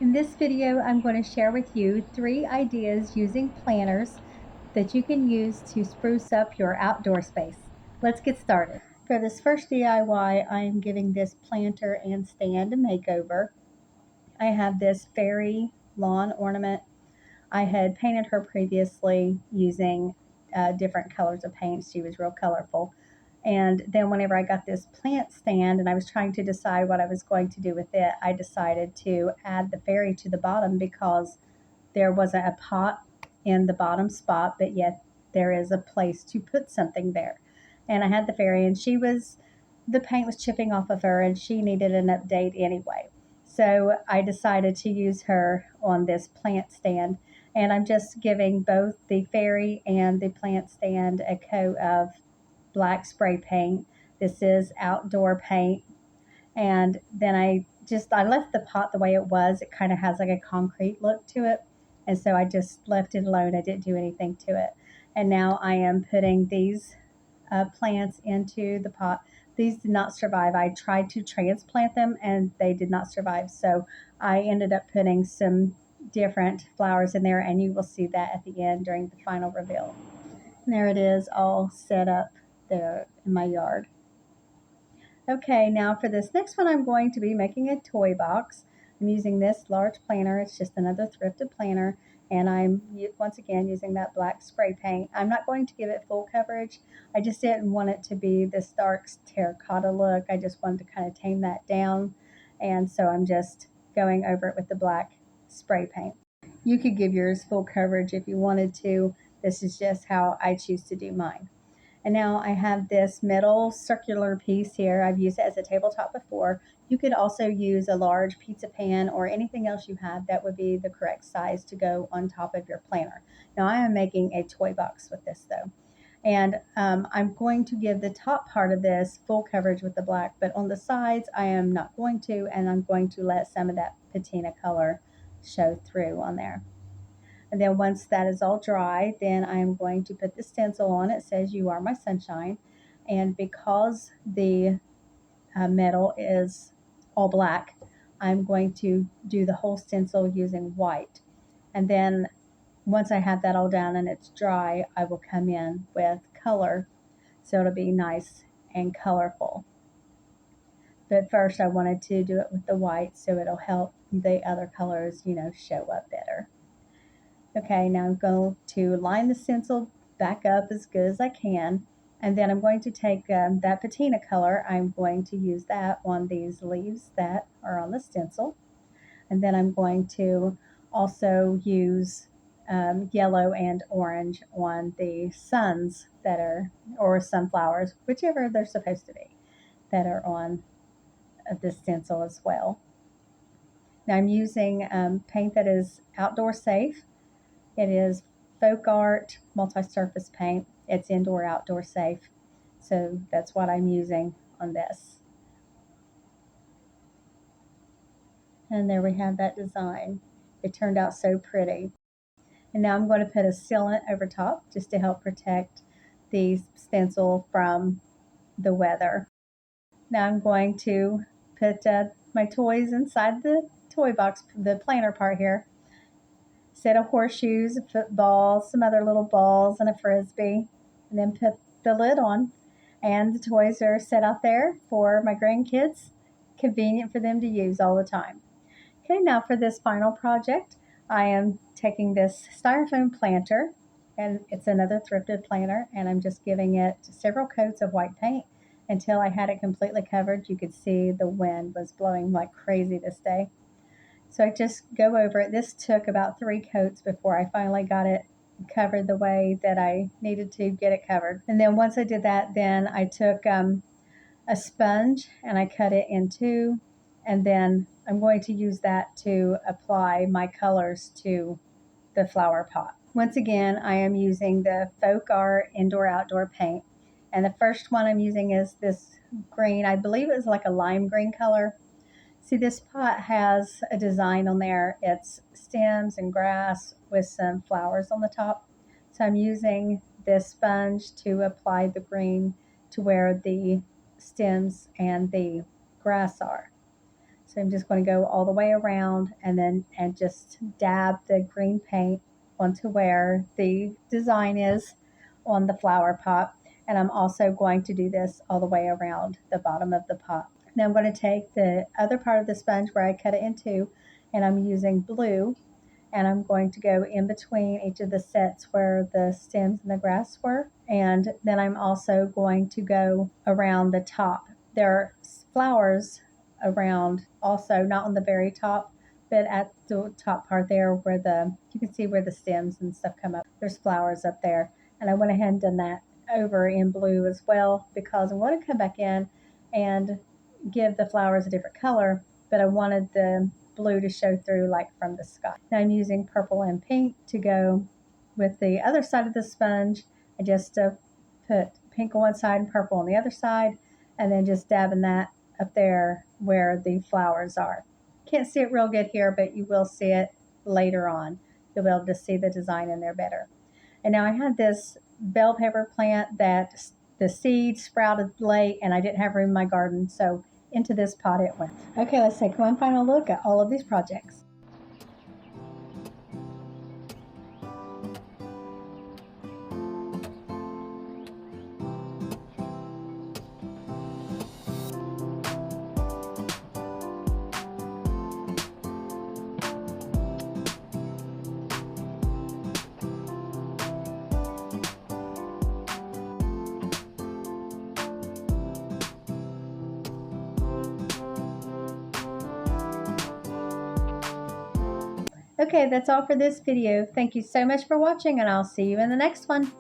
In this video, I'm going to share with you 3 ideas using planters that you can use to spruce up your outdoor space. Let's get started. For this first DIY, I am giving this planter and stand a makeover. I have this fairy lawn ornament. I had painted her previously using different colors of paint. She was real colorful. And then whenever I got this plant stand and I was trying to decide what I was going to do with it, I decided to add the fairy to the bottom because there wasn't a pot in the bottom spot, but yet there is a place to put something there. And I had the fairy, and the paint was chipping off of her, and she needed an update anyway. So I decided to use her on this plant stand, and I'm just giving both the fairy and the plant stand a coat of black spray paint. This is outdoor paint. And then I left the pot the way it was. It kind of has like a concrete look to it. And so I just left it alone. I didn't do anything to it. And now I am putting these plants into the pot. These did not survive. I tried to transplant them and they did not survive. So I ended up putting some different flowers in there, and you will see that at the end during the final reveal. And there it is, all set up there in my yard. Okay, now for this next one, I'm going to be making a toy box. I'm using this large planter. It's just another thrifted planter, and I'm once again using that black spray paint. I'm not going to give it full coverage. I just didn't want it to be this dark terracotta look. I just wanted to kind of tame that down, and so I'm just going over it with the black spray paint. You could give yours full coverage if you wanted to. This is just how I choose to do mine. And now I have this metal circular piece here. I've used it as a tabletop before. You could also use a large pizza pan or anything else you have that would be the correct size to go on top of your planter. Now I am making a toy box with this though. And I'm going to give the top part of this full coverage with the black, but on the sides I am not going to, and I'm going to let some of that patina color show through on there. And then once that is all dry, then I'm going to put the stencil on. It says, "You are my sunshine." And because the metal is all black, I'm going to do the whole stencil using white. And then once I have that all done and it's dry, I will come in with color. So it'll be nice and colorful. But first I wanted to do it with the white so it'll help the other colors, show up better. Okay, now I'm going to line the stencil back up as good as I can. And then I'm going to take that patina color. I'm going to use that on these leaves that are on the stencil. And then I'm going to also use yellow and orange on the suns or sunflowers, whichever they're supposed to be, that are on the stencil as well. Now I'm using paint that is outdoor safe. It is folk art multi-surface paint. It's indoor, outdoor safe. So that's what I'm using on this. And there we have that design. It turned out so pretty. And now I'm going to put a sealant over top just to help protect the stencil from the weather. Now I'm going to put my toys inside the toy box, the planter part here. Set of horseshoes, a football, some other little balls, and a frisbee, and then put the lid on. And the toys are set out there for my grandkids. Convenient for them to use all the time. Okay, now for this final project, I am taking this styrofoam planter, and it's another thrifted planter, and I'm just giving it several coats of white paint until I had it completely covered. You could see the wind was blowing like crazy this day. So I just go over it. This took about 3 coats before I finally got it covered the way that I needed to get it covered. And then once I did that, then I took a sponge and I cut it in 2. And then I'm going to use that to apply my colors to the flower pot. Once again, I am using the folk art indoor outdoor paint. And the first one I'm using is this green. I believe it's like a lime green color. See, this pot has a design on there. It's stems and grass with some flowers on the top. So I'm using this sponge to apply the green to where the stems and the grass are. So I'm just going to go all the way around and just dab the green paint onto where the design is on the flower pot. And I'm also going to do this all the way around the bottom of the pot. Now I'm going to take the other part of the sponge where I cut it in two, and I'm using blue, and I'm going to go in between each of the sets where the stems and the grass were. And then I'm also going to go around the top. There are flowers around also, not on the very top, but at the top part there where you can see where the stems and stuff come up. There's flowers up there. And I went ahead and done that over in blue as well, because I want to come back in and give the flowers a different color, but I wanted the blue to show through like from the sky. Now I'm using purple and pink to go with the other side of the sponge. I just put pink on one side and purple on the other side, and then just dabbing that up there where the flowers are. Can't see it real good here, but you will see it later on. You'll be able to see the design in there better. And now I had this bell pepper plant that the seeds sprouted late and I didn't have room in my garden, so into this pot it went. Okay, let's take one final look at all of these projects. Okay, that's all for this video. Thank you so much for watching, and I'll see you in the next one.